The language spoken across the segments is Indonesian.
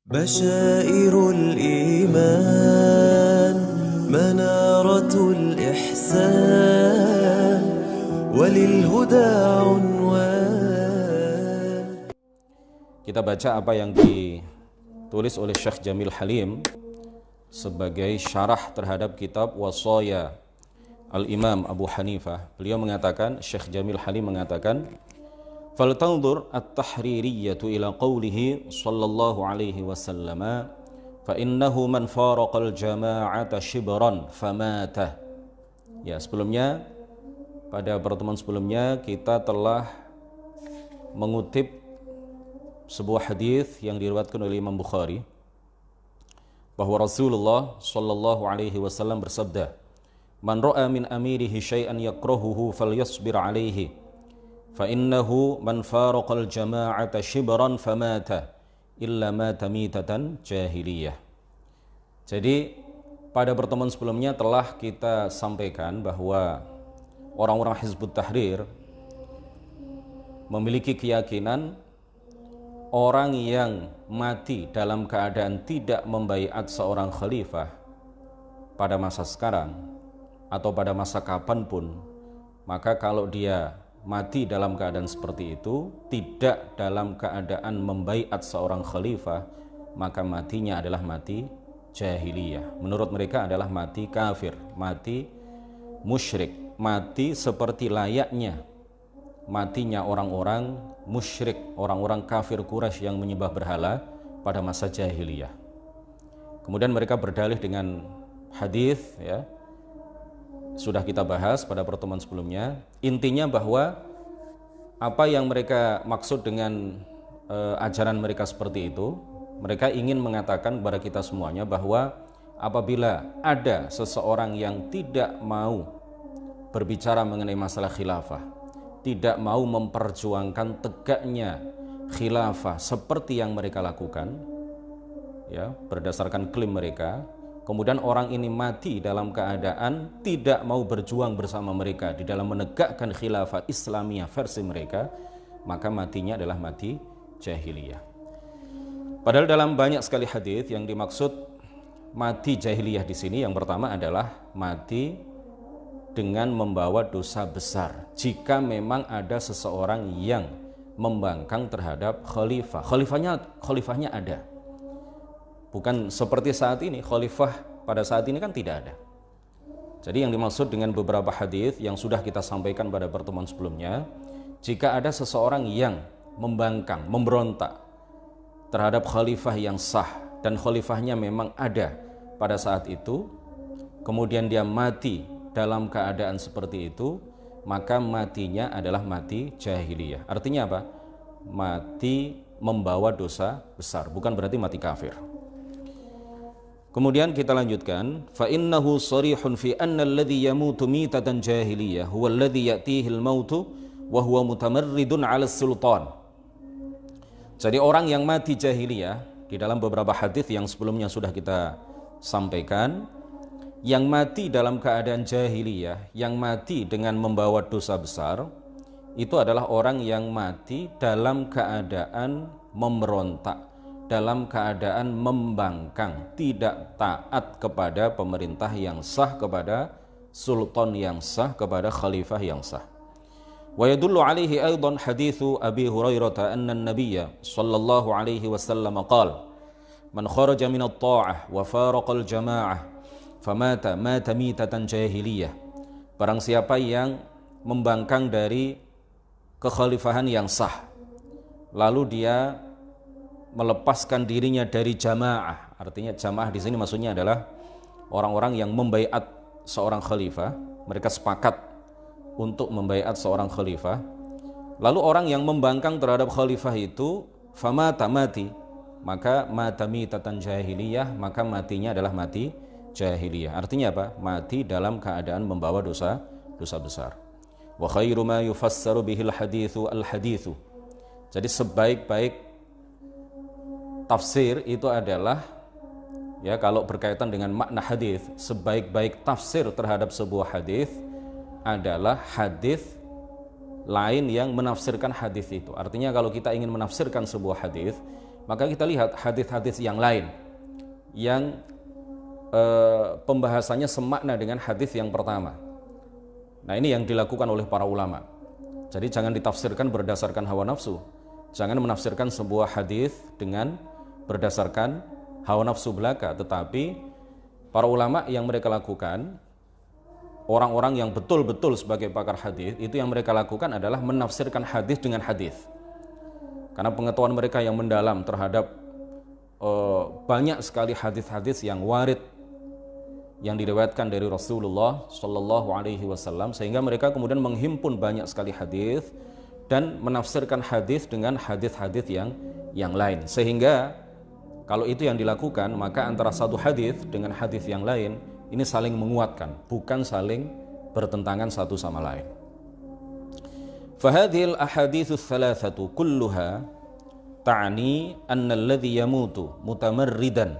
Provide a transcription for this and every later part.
بشائر الإيمان منارة الإحسان وللهدى عنوان. Kita baca apa yang ditulis oleh Syekh Jamil Halim sebagai syarah terhadap kitab Wasaya Al-Imam Abu Hanifah. Beliau mengatakan, Syekh Jamil Halim mengatakan, فَلْتَنْظُرْ التَّحْرِيرِيَّةُ إِلَى قَوْلِهِ صلى الله عليه وسلم فَإِنَّهُ مَنْ فَارَقَ الْجَمَاعَةَ شِبْرًا فَمَاتَ. Ya, sebelumnya, pada pertemuan sebelumnya kita telah mengutip sebuah hadis yang diriwayatkan oleh Imam Bukhari bahwa Rasulullah sallallahu alaihi wasallam bersabda, "Man ra'a min amirihi syai'an yakrahuhu falyasbir alaihi, fa innahu man faraqal jama'ata shibran famata illa mata mitatan jahiliyah." Jadi pada pertemuan sebelumnya telah kita sampaikan bahwa orang-orang Hizbut Tahrir memiliki keyakinan orang yang mati dalam keadaan tidak membaiat seorang khalifah pada masa sekarang atau pada masa kapanpun, maka kalau dia mati dalam keadaan seperti itu, tidak dalam keadaan membaiat seorang khalifah, maka matinya adalah mati jahiliyah. Menurut mereka adalah mati kafir, mati musyrik, mati seperti layaknya matinya orang-orang musyrik, orang-orang kafir Quraisy yang menyembah berhala pada masa jahiliyah. Kemudian mereka berdalih dengan hadis, ya, sudah kita bahas pada pertemuan sebelumnya. Intinya bahwa apa yang mereka maksud dengan ajaran mereka seperti itu, mereka ingin mengatakan kepada kita semuanya bahwa apabila ada seseorang yang tidak mau berbicara mengenai masalah khilafah, tidak mau memperjuangkan tegaknya khilafah seperti yang mereka lakukan, ya, berdasarkan klaim mereka, kemudian orang ini mati dalam keadaan tidak mau berjuang bersama mereka di dalam menegakkan khilafah Islamiyah versi mereka, maka matinya adalah mati jahiliyah. Padahal dalam banyak sekali hadis yang dimaksud mati jahiliyah di sini, yang pertama adalah mati dengan membawa dosa besar. Jika memang ada seseorang yang membangkang terhadap khalifah, khalifahnya ada. Bukan seperti saat ini, khalifah pada saat ini kan tidak ada. Jadi yang dimaksud dengan beberapa hadis yang sudah kita sampaikan pada pertemuan sebelumnya, jika ada seseorang yang membangkang, memberontak terhadap khalifah yang sah dan khalifahnya memang ada pada saat itu, kemudian dia mati dalam keadaan seperti itu, maka matinya adalah mati jahiliyah. Artinya apa? Mati membawa dosa besar, bukan berarti mati kafir. Kemudian kita lanjutkan, fa innahu sharihun fi anna alladhi yamutu mitatan jahiliyah huwa alladhi ya'tihi al-mautu wa huwa mutamarridun 'ala sultan. Jadi orang yang mati jahiliyah, di dalam beberapa hadis yang sebelumnya sudah kita sampaikan, yang mati dalam keadaan jahiliyah, yang mati dengan membawa dosa besar, itu adalah orang yang mati dalam keadaan memberontak, dalam keadaan membangkang, tidak taat kepada pemerintah yang sah, kepada sultan yang sah, kepada khalifah yang sah. Wa yadullu alaihi aidan hadithu Abi Hurairah anna an-nabiyya sallallahu alaihi wasallam qala, man kharaja min at-ta'ah wa faraqa al-jama'ah famata mata mitatan jahiliyah. Barang siapa yang membangkang dari kekhalifahan yang sah, lalu dia melepaskan dirinya dari jamaah. Artinya jamaah di sini maksudnya adalah orang-orang yang membaiat seorang khalifah, mereka sepakat untuk membaiat seorang khalifah. Lalu orang yang membangkang terhadap khalifah itu famata mati, maka mata mitatan jahiliyah, maka matinya adalah mati jahiliyah. Artinya apa? Mati dalam keadaan membawa dosa besar. Wa khairu ma yufassaru bihil hadithu al-hadithu. Jadi sebaik-baik tafsir itu adalah, ya, kalau berkaitan dengan makna hadis, sebaik-baik tafsir terhadap sebuah hadis adalah hadis lain yang menafsirkan hadis itu. Artinya kalau kita ingin menafsirkan sebuah hadis, Maka kita lihat hadis-hadis yang lain yang pembahasannya semakna dengan hadis yang pertama. Nah, ini yang dilakukan oleh para ulama. Jadi jangan ditafsirkan berdasarkan hawa nafsu. Jangan menafsirkan sebuah hadis dengan berdasarkan hawa nafsu belaka, tetapi para ulama yang mereka lakukan, orang-orang yang betul-betul sebagai pakar hadis, itu yang mereka lakukan adalah menafsirkan hadis dengan hadis. Karena pengetahuan mereka yang mendalam terhadap banyak sekali hadis-hadis yang warid yang diriwayatkan dari Rasulullah Shallallahu Alaihi Wasallam, sehingga mereka kemudian menghimpun banyak sekali hadis dan menafsirkan hadis dengan hadis-hadis yang lain. Sehingga kalau itu yang dilakukan, maka antara satu hadis dengan hadis yang lain ini saling menguatkan, bukan saling bertentangan satu sama lain. Fahadhil ahaditsus thalathatu kulluha ta'ni anna alladhi yamutu mutamarridan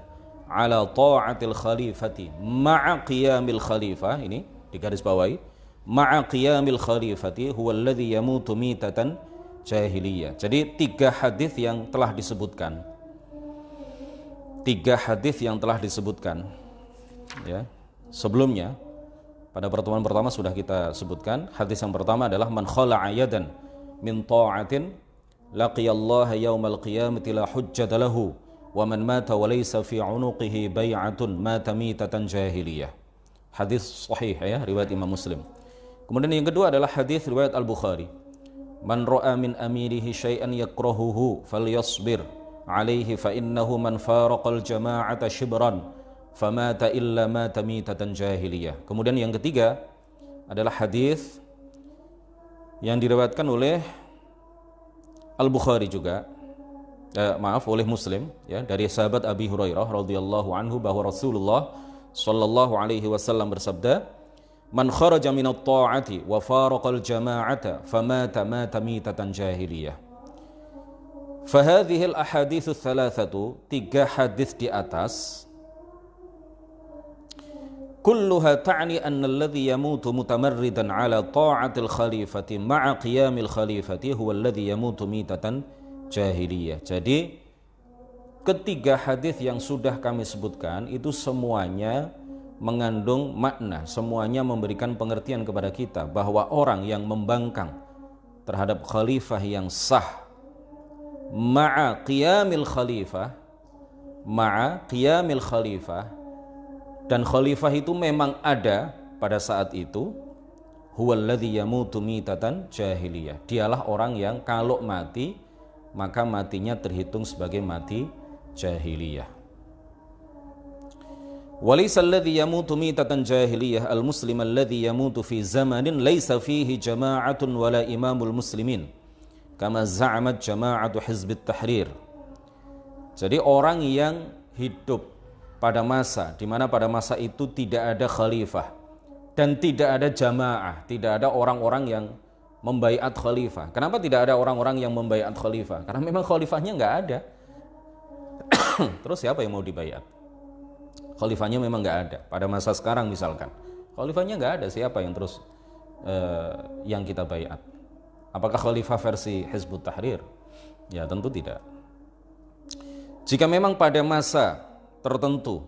ala ta'atil khalifati ma'a qiyamil khalifah, ini digaris bawahi, ma'a qiyamil khalifati huwa alladhi yamutu mitatan jahiliyah. Jadi tiga hadis yang telah disebutkan, ya. Sebelumnya pada pertemuan pertama sudah kita sebutkan. Hadis yang pertama adalah man khala'a yadan min ta'atin laqiyallaha yaumal qiyamati la hujjata lahu wa man mata wa laysa fi 'unuqihi bai'atun mata mitatan jahiliyah. Hadis sahih, ya, riwayat Imam Muslim. Kemudian yang kedua adalah hadis riwayat Al-Bukhari. Man ra'a min amirihi syai'an yakrahuhu falyasbir 'alaihi fa innahu man faraqal jama'ata shibran famata illa mata mitatan jahiliyah. Kemudian yang ketiga adalah hadis yang diriwayatkan oleh Al-Bukhari juga, oleh Muslim, ya, dari sahabat Abi Hurairah radhiyallahu anhu bahwa Rasulullah sallallahu alaihi wasallam bersabda, man kharaja minat ta'ati wa faraqal jama'ata famata mata mitatan jahiliyah. Fahadhil ahaditsus thalathatu, tiga hadis di atas, kulluha ta'ni anna alladhi yamutu mutamarridan ala ta'atil khalifati ma'a qiyamil khalifati huwa alladhi yamutu mitatan jahiliyah. Jadi ketiga hadis yang sudah kami sebutkan itu semuanya mengandung makna, semuanya memberikan pengertian kepada kita bahwa orang yang membangkang terhadap khalifah yang sah ma'a qiyamil khalifah, dan khalifah itu memang ada pada saat itu, huwallazi yamutu mitatan jahiliyah, dialah orang yang kalau mati maka matinya terhitung sebagai mati jahiliyah. Walaysa alladhi yamutu mitatan jahiliyah al-muslim alladhi yamutu fi zamanin laysa fihi jama'atun wala imamul muslimin kama za'amat jama'atu hizbit tahrir. Jadi orang yang hidup pada masa di mana pada masa itu tidak ada khalifah dan tidak ada jamaah, tidak ada orang-orang yang membaiat khalifah. Kenapa tidak ada orang-orang yang membaiat khalifah? Karena memang khalifahnya nggak ada. Terus siapa yang mau dibaiat? Khalifahnya memang nggak ada. Pada masa sekarang misalkan, khalifahnya nggak ada, siapa yang terus yang kita baiat? Apakah khalifah versi Hizbut Tahrir? Ya tentu tidak. Jika memang pada masa tertentu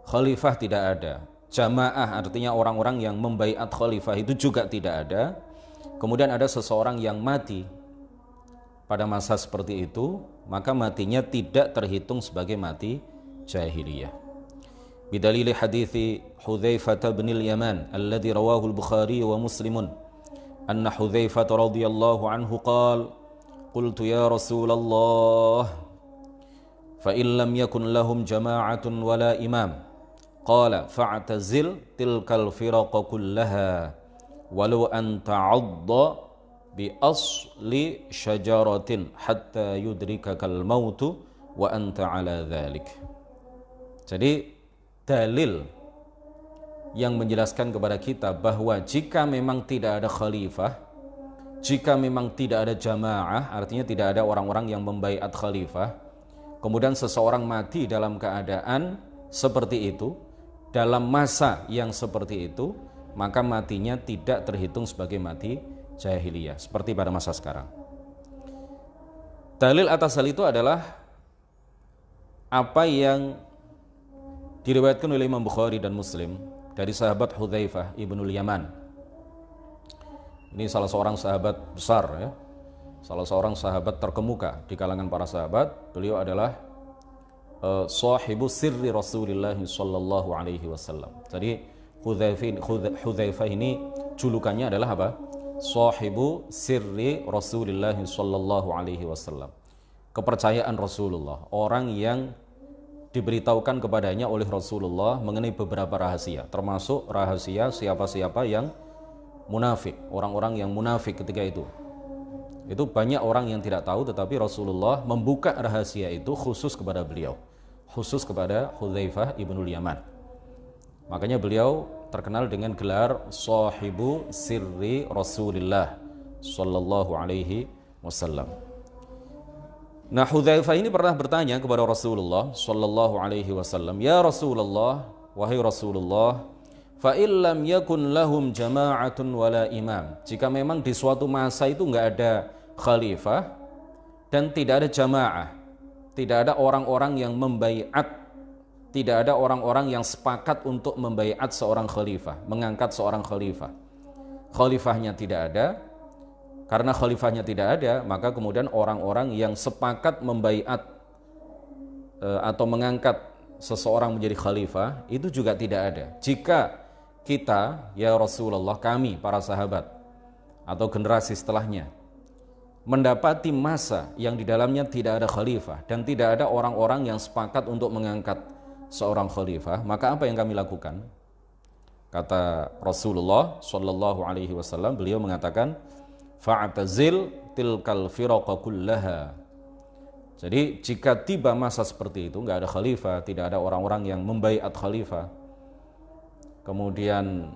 khalifah tidak ada, jamaah artinya orang-orang yang membaiat khalifah itu juga tidak ada, kemudian ada seseorang yang mati pada masa seperti itu, maka matinya tidak terhitung sebagai mati jahiliyah. Bidalili hadithi Hudzaifah bin al-Yaman alladhi rawahu al-Bukhari wa Muslimun anna Hudzaifah radhiyallahu anhu qala qultu ya Rasulullah fa in lam yakun lahum jama'atun wala imam qala fa'tazil tilkal firaqa kullaha walau an ta'adda bi asli syajaratin hatta yudrikakal mautu wa anta ala dhalik. Jadi dalil yang menjelaskan kepada kita bahwa jika memang tidak ada khalifah, jika memang tidak ada jamaah, artinya tidak ada orang-orang yang membaiat khalifah, kemudian seseorang mati dalam keadaan seperti itu, dalam masa yang seperti itu, maka matinya tidak terhitung sebagai mati jahiliyah seperti pada masa sekarang. Dalil atas hal itu adalah apa yang diriwayatkan oleh Imam Bukhari dan Muslim dari sahabat Hudzaifah ibnul Yaman. Ini salah seorang sahabat besar ya, salah seorang sahabat terkemuka di kalangan para sahabat. Beliau adalah sahibu sirri Rasulullah sallallahu alaihi wasallam. Jadi Hudzaifah ini julukannya adalah apa? Sahibu sirri Rasulullah sallallahu alaihi wasallam. Kepercayaan Rasulullah, orang yang diberitahukan kepadanya oleh Rasulullah mengenai beberapa rahasia, termasuk rahasia siapa-siapa yang munafik, orang-orang yang munafik ketika itu. Itu banyak orang yang tidak tahu, tetapi Rasulullah membuka rahasia itu khusus kepada beliau, khusus kepada Hudzaifah ibnul Yaman. Makanya beliau terkenal dengan gelar Sahibu Sirri Rasulillah sallallahu alaihi wasallam. Nah, Hudzaifah ini pernah bertanya kepada Rasulullah sallallahu alaihi wasallam, "Ya Rasulullah, wahai Rasulullah, fa illam yakun lahum jama'atun wala imam." Jika memang di suatu masa itu enggak ada khalifah dan tidak ada jamaah, tidak ada orang-orang yang membaiat, tidak ada orang-orang yang sepakat untuk membaiat seorang khalifah, mengangkat seorang khalifah. Khalifahnya tidak ada. Karena khalifahnya tidak ada, maka kemudian orang-orang yang sepakat membaiat atau mengangkat seseorang menjadi khalifah itu juga tidak ada. Jika kita, ya Rasulullah, kami para sahabat atau generasi setelahnya mendapati masa yang di dalamnya tidak ada khalifah dan tidak ada orang-orang yang sepakat untuk mengangkat seorang khalifah, maka apa yang kami lakukan? Kata Rasulullah sallallahu alaihi wasallam, beliau mengatakan, fa'tazil tilkal firaqa kullaha. Jadi jika tiba masa seperti itu, enggak ada khalifah, tidak ada orang-orang yang membaiat khalifah, kemudian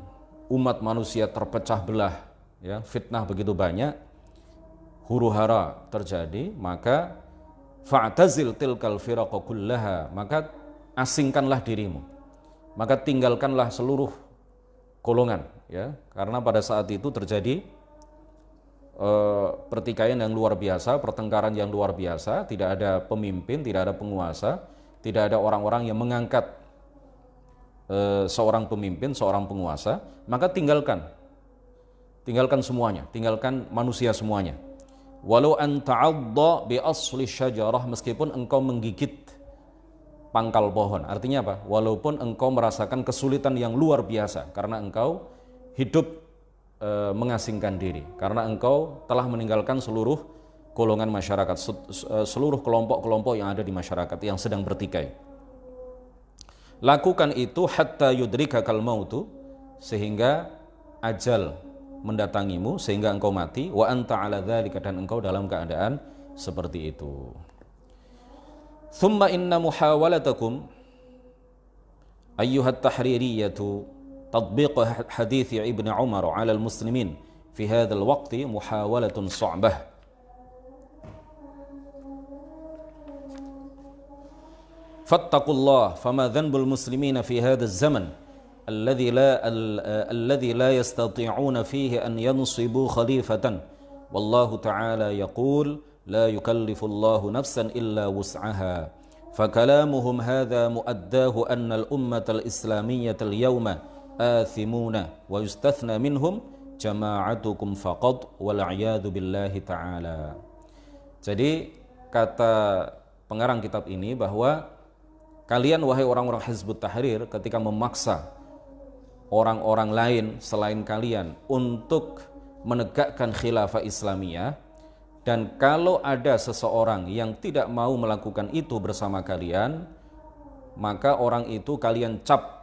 umat manusia terpecah belah, ya, fitnah begitu banyak, huru-hara terjadi, maka fa'tazil tilkal firaqa kullaha, maka asingkanlah dirimu, maka tinggalkanlah seluruh golongan, ya, karena pada saat itu terjadi pertikaian yang luar biasa, pertengkaran yang luar biasa, tidak ada pemimpin, tidak ada penguasa, tidak ada orang-orang yang mengangkat seorang pemimpin, seorang penguasa, maka tinggalkan semuanya, tinggalkan manusia semuanya. Walau an ta'adda bi asli syajarah, meskipun engkau menggigit pangkal pohon. Artinya apa? Walaupun engkau merasakan kesulitan yang luar biasa karena engkau hidup mengasingkan diri, karena engkau telah meninggalkan seluruh golongan masyarakat, seluruh kelompok-kelompok yang ada di masyarakat yang sedang bertikai. Lakukan itu hatta yudrikakal mautu, sehingga ajal mendatangimu, sehingga engkau mati, wa anta ala dzalika, dan engkau dalam keadaan seperti itu. Thumma inna muhawalatakum ayyuhat tahririyatu تطبيق حديث ابن عمر على المسلمين في هذا الوقت محاولة صعبة. فاتقوا الله فما ذنب المسلمين في هذا الزمن الذي لا يستطيعون فيه أن ينصبوا خليفة والله تعالى يقول لا يكلف الله نفسا إلا وسعها فكلامهم هذا مؤداه أن الأمة الإسلامية اليوم آثمون ويستثنى منهم جماعتكم فقط والعياذ بالله تعالى. Jadi kata pengarang kitab ini bahwa kalian wahai orang-orang Hizbut Tahrir ketika memaksa orang-orang lain selain kalian untuk menegakkan khilafah Islamiyah, dan kalau ada seseorang yang tidak mau melakukan itu bersama kalian, maka orang itu kalian cap,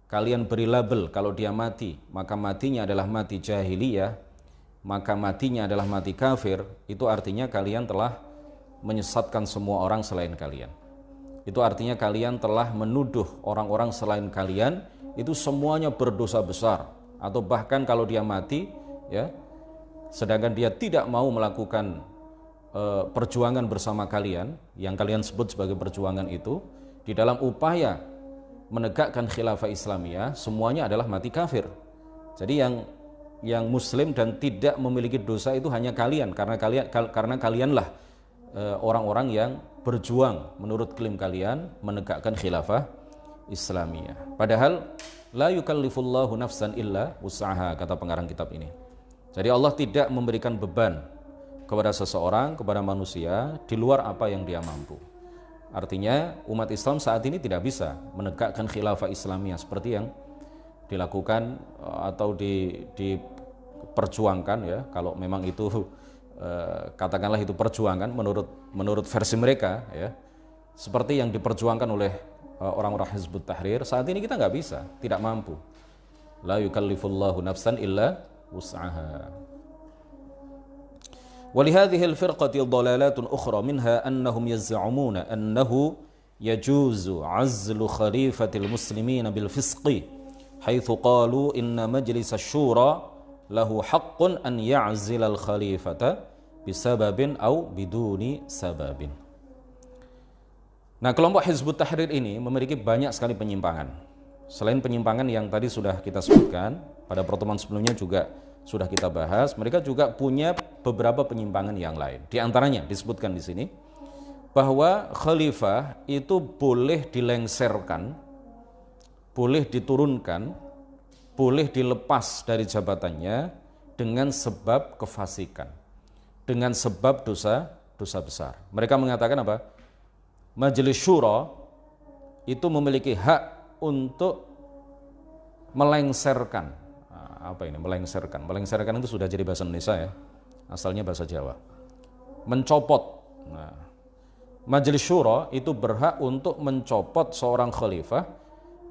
kalian beri label, kalau dia mati, maka matinya adalah mati jahiliyah, maka matinya adalah mati kafir. Itu artinya kalian telah menyesatkan semua orang selain kalian. Itu artinya kalian telah menuduh orang-orang selain kalian itu semuanya berdosa besar, atau bahkan kalau dia mati, ya, sedangkan dia tidak mau melakukan perjuangan bersama kalian, yang kalian sebut sebagai perjuangan itu, di dalam upaya menegakkan khilafah Islamiyah, semuanya adalah mati kafir. Jadi yang muslim dan tidak memiliki dosa itu hanya kalian, karena kalianlah orang-orang yang berjuang menurut klaim kalian menegakkan khilafah Islamiyah. Padahal la yukallifullahu nafsan illa wus'aha, kata pengarang kitab ini. Jadi Allah tidak memberikan beban kepada seseorang, kepada manusia di luar apa yang dia mampu. Artinya umat Islam saat ini tidak bisa menegakkan khilafah Islamiyah seperti yang dilakukan atau diperjuangkan, ya, kalau memang itu katakanlah itu perjuangan menurut versi mereka, ya, seperti yang diperjuangkan oleh orang-orang Hizbut Tahrir. Saat ini kita nggak bisa, tidak mampu. La yukallifullahu nafsan illa wus'aha. ولهذه الفرقة ضلالات أخرى منها أنهم يزعمون أنه يجوز عزل خليفة المسلمين بالفسق حيث قالوا إن مجلس الشورى له حق أن يعزل الخليفة بسبب أو بدون سبب. Nah, kelompok Hizbut Tahrir ini memiliki banyak sekali penyimpangan. Selain penyimpangan yang tadi sudah kita sebutkan, pada pertemuan sebelumnya juga sudah kita bahas, mereka juga punya beberapa penyimpangan yang lain. Di antaranya disebutkan di sini bahwa khalifah itu boleh dilengserkan, boleh diturunkan, boleh dilepas dari jabatannya dengan sebab kefasikan, dengan sebab dosa besar. Mereka mengatakan apa? Majelis Syura itu memiliki hak untuk melengserkan. Apa ini melengserkan? Melengserkan itu sudah jadi bahasa Indonesia, ya, asalnya bahasa Jawa. Mencopot. Nah, Majelis Syura itu berhak untuk mencopot seorang khalifah,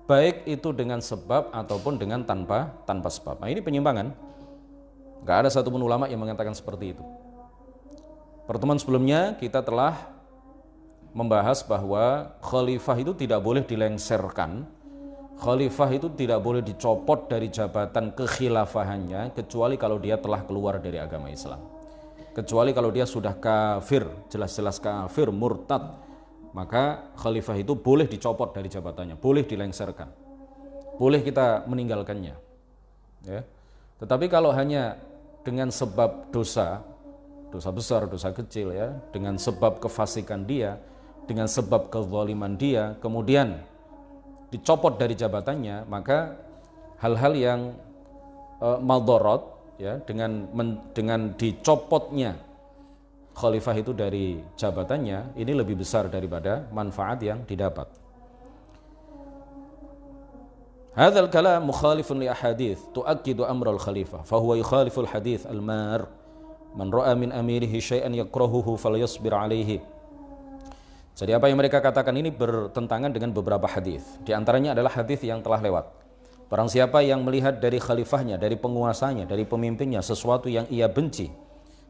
baik itu dengan sebab ataupun dengan tanpa sebab. Nah, ini penyimpangan. Gak ada satupun ulama yang mengatakan seperti itu. Pertemuan sebelumnya kita telah membahas bahwa khalifah itu tidak boleh dilengserkan. Khalifah itu tidak boleh dicopot dari jabatan kekhilafahannya kecuali kalau dia telah keluar dari agama Islam. Kecuali kalau dia sudah kafir, jelas-jelas kafir, murtad, maka khalifah itu boleh dicopot dari jabatannya, boleh dilengserkan, boleh kita meninggalkannya, ya. Tetapi kalau hanya dengan sebab dosa besar, dosa kecil, ya, dengan sebab kefasikan dia, dengan sebab kezaliman dia, kemudian dicopot dari jabatannya, maka hal-hal yang maldharat, ya, dengan dicopotnya khalifah itu dari jabatannya, ini lebih besar daripada manfaat yang didapat. Hadzal kalam mukhalifun li ahadits tuakkidu amra al-khalifah fa huwa yukhalifu al-hadits al-mar man ra'a min amirihi syai'an yakrahuhu falyasbir alaihi. Jadi apa yang mereka katakan ini bertentangan dengan beberapa hadis. Di antaranya adalah hadis yang telah lewat. Barang siapa yang melihat dari khalifahnya, dari penguasanya, dari pemimpinnya sesuatu yang ia benci,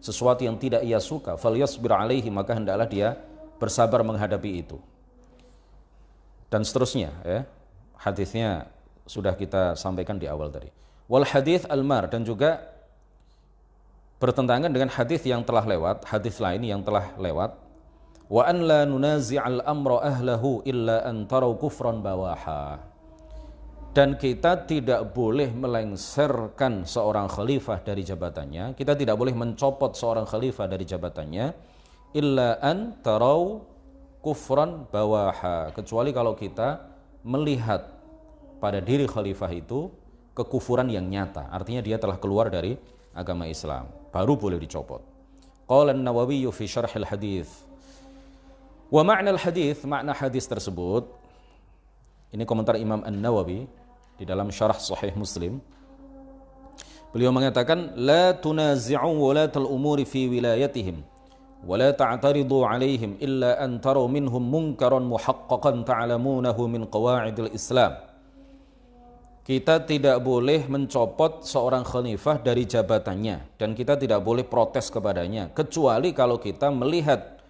sesuatu yang tidak ia suka, falyasbir alaihi, maka hendaklah dia bersabar menghadapi itu. Dan seterusnya, ya. Hadisnya sudah kita sampaikan di awal tadi. Wal hadis al-mar, dan juga bertentangan dengan hadis yang telah lewat, hadis lain yang telah lewat. Wa an la nunazi'al amra ahlahu illa an tarau kufran bawaha. Dan kita tidak boleh melengserkan seorang khalifah dari jabatannya, kita tidak boleh mencopot seorang khalifah dari jabatannya illa an tarau kufran bawaha, kecuali kalau kita melihat pada diri khalifah itu kekufuran yang nyata, artinya dia telah keluar dari agama Islam, baru boleh dicopot. Qala an-Nawawi fi syarh al-hadits. Wa ma'na al-hadits, makna hadis tersebut, ini komentar Imam An-Nawawi di dalam syarah Sahih Muslim. Beliau mengatakan, la tunazi'u walatal umuri fi wilayatihim wa la ta'taridu 'alaihim illa an taru minhum munkaran muhaqqaqan ta'lamunahu min qawa'idil Islam. Kita tidak boleh mencopot seorang khalifah dari jabatannya dan kita tidak boleh protes kepadanya kecuali kalau kita melihat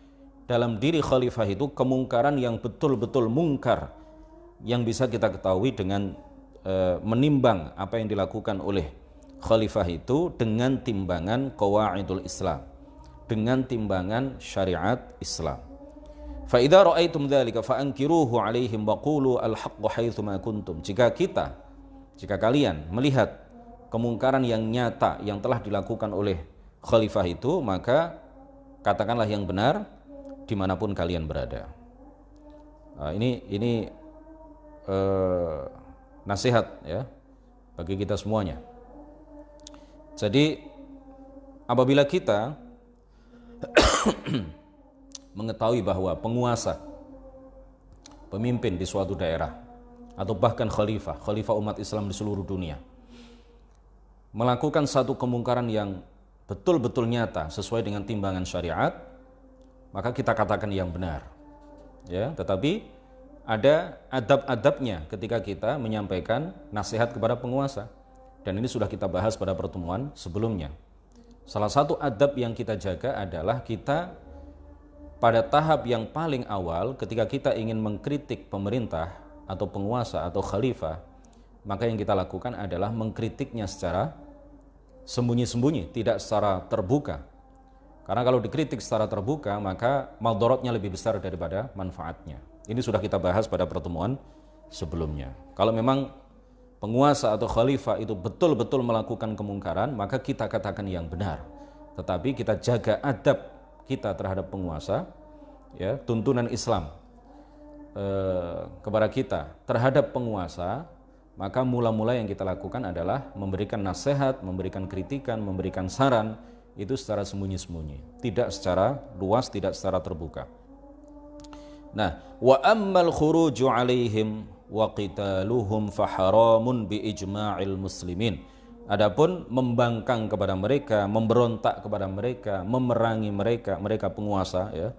dalam diri khalifah itu kemungkaran yang betul-betul mungkar yang bisa kita ketahui dengan menimbang apa yang dilakukan oleh khalifah itu dengan timbangan qawaidul Islam, dengan timbangan syariat Islam. Fa idza ra'aitum dzalika fa ankiruhu 'alaihim wa qulu al-haqqu haitsu ma kuntum. Jika kalian melihat kemungkaran yang nyata yang telah dilakukan oleh khalifah itu, maka katakanlah yang benar dimanapun kalian berada. Ini nasihat ya bagi kita semuanya. Jadi apabila kita mengetahui bahwa penguasa, pemimpin di suatu daerah, atau bahkan khalifah umat Islam di seluruh dunia melakukan satu kemungkaran yang betul-betul nyata sesuai dengan timbangan syariat, maka kita katakan yang benar. Ya, tetapi ada adab-adabnya ketika kita menyampaikan nasihat kepada penguasa. Dan ini sudah kita bahas pada pertemuan sebelumnya. Salah satu adab yang kita jaga adalah kita pada tahap yang paling awal ketika kita ingin mengkritik pemerintah atau penguasa atau khalifah, maka yang kita lakukan adalah mengkritiknya secara sembunyi-sembunyi, tidak secara terbuka. Karena kalau dikritik secara terbuka, maka madharatnya lebih besar daripada manfaatnya. Ini sudah kita bahas pada pertemuan sebelumnya. Kalau memang penguasa atau khalifah itu betul-betul melakukan kemungkaran, maka kita katakan yang benar. Tetapi kita jaga adab kita terhadap penguasa, ya, tuntunan Islam kepada kita terhadap penguasa, maka mula-mula yang kita lakukan adalah memberikan nasihat, memberikan kritikan, memberikan saran, itu secara sembunyi-sembunyi, tidak secara luas, tidak secara terbuka. Nah, wa ammal khuruju alaihim wa qitaluhum faharamun bi ijma'il muslimin. Adapun membangkang kepada mereka, memberontak kepada mereka, memerangi mereka penguasa, ya,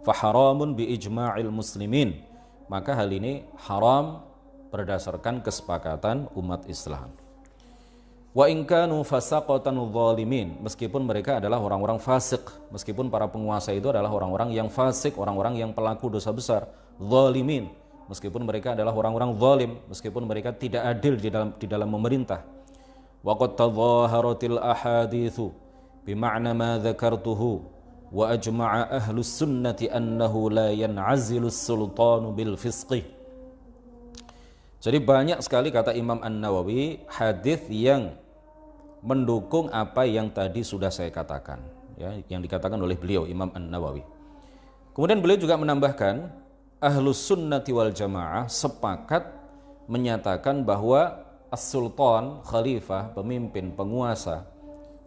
faharamun bi ijma'il muslimin, maka hal ini haram berdasarkan kesepakatan umat Islam. Wa in kanu fasaqatan zalimin, meskipun mereka adalah orang-orang fasik, meskipun para penguasa itu adalah orang-orang yang fasik, orang-orang yang pelaku dosa besar, zalimin, meskipun mereka adalah orang-orang zalim, meskipun mereka tidak adil di dalam memerintah. Wa qad tadhaharatil ahaditsu bima'na ma dzakartuhu wa ajma'a ahlus sunnati annahu la yan'azilus sultanu bil fisqi. Jadi banyak sekali, kata Imam An-Nawawi, hadis yang mendukung apa yang tadi sudah saya katakan, ya, yang dikatakan oleh beliau Imam An-Nawawi. Kemudian beliau juga menambahkan, Ahlus Sunnati wal Jamaah sepakat menyatakan bahwa as-sultan, khalifah, pemimpin, penguasa,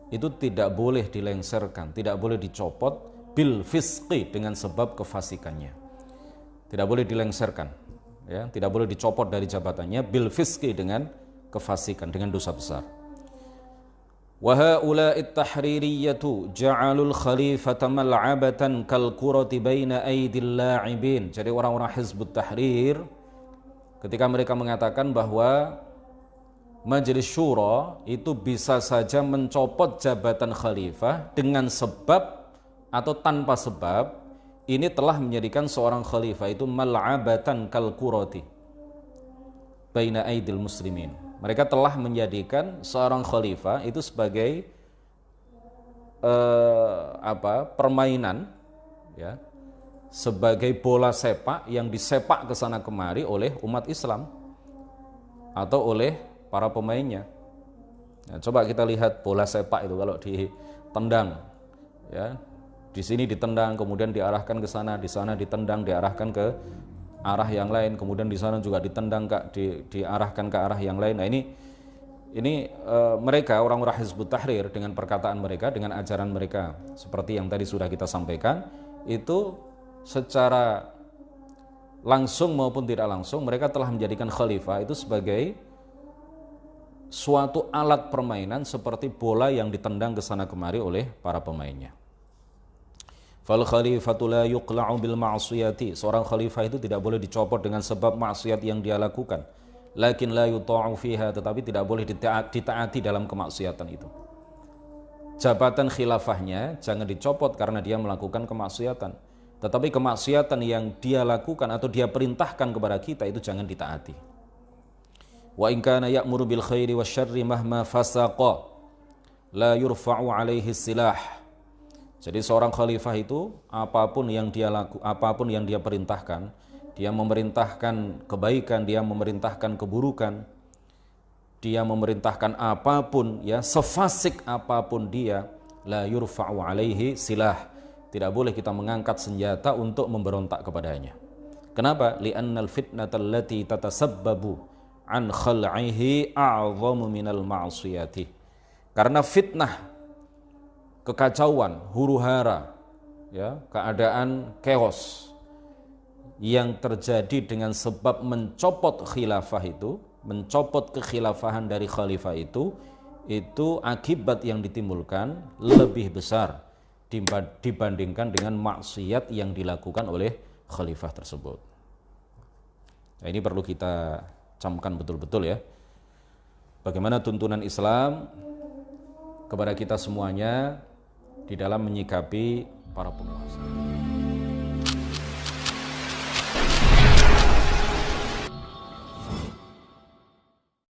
itu tidak boleh dilengserkan, tidak boleh dicopot bil fisqi, dengan sebab kefasikannya. Tidak boleh dilengserkan, ya, tidak boleh dicopot dari jabatannya bil fisqi, dengan kefasikan, dengan dosa besar. Wa haula'it tahririyatu ja'alul khalifata mal'abatan kal qurati baina aydil la'ibin. Jadi orang-orang Hizbut Tahrir ketika mereka mengatakan bahwa Majelis Syura itu bisa saja mencopot jabatan khalifah dengan sebab atau tanpa sebab, ini telah menjadikan seorang khalifah itu mal'abatan kal qurati baina aydil muslimin. Mereka telah menjadikan seorang khalifah itu sebagai permainan, ya, sebagai bola sepak yang disepak ke sana kemari oleh umat Islam atau oleh para pemainnya. Nah, coba kita lihat bola sepak itu kalau ditendang, ya, di sini ditendang, kemudian diarahkan ke sana, di sana ditendang, diarahkan ke arah yang lain, kemudian di sana juga ditendang, diarahkan ke arah yang lain. Nah, ini mereka orang-orang Hizbut Tahrir dengan perkataan mereka, dengan ajaran mereka seperti yang tadi sudah kita sampaikan, itu secara langsung maupun tidak langsung mereka telah menjadikan khalifah itu sebagai suatu alat permainan seperti bola yang ditendang ke sana kemari oleh para pemainnya. Fal khalifatu la yuqla'u bil ma'siyati, seorang khalifah itu tidak boleh dicopot dengan sebab maksiat yang dia lakukan. Lakin la yuta'u fiha, tetapi tidak boleh ditaati dalam kemaksiatan itu. Jabatan khilafahnya jangan dicopot karena dia melakukan kemaksiatan, tetapi kemaksiatan yang dia lakukan atau dia perintahkan kepada kita itu jangan ditaati. Wa in kana ya'muru bil khairi wasyarri mahma fasaqa la yurfa'u alaihi silah. Jadi seorang khalifah itu apapun yang dia perintahkan, dia memerintahkan kebaikan, dia memerintahkan keburukan, dia memerintahkan apapun, ya, sefasik apapun dia, la yurfa'u alaihi silah, tidak boleh kita mengangkat senjata untuk memberontak kepadanya. Kenapa? Li'annal fitnata allati tatasabbabu an khal'ihi a'zamu minal ma'siyati. Karena fitnah, kekacauan, huru-hara, ya, keadaan chaos yang terjadi dengan sebab mencopot khilafah itu, mencopot kekhilafahan dari khalifah itu akibat yang ditimbulkan lebih besar dibandingkan dengan maksiat yang dilakukan oleh khalifah tersebut. Nah, ini perlu kita camkan betul-betul ya. Bagaimana tuntunan Islam kepada kita semuanya di dalam menyikapi para penguasa.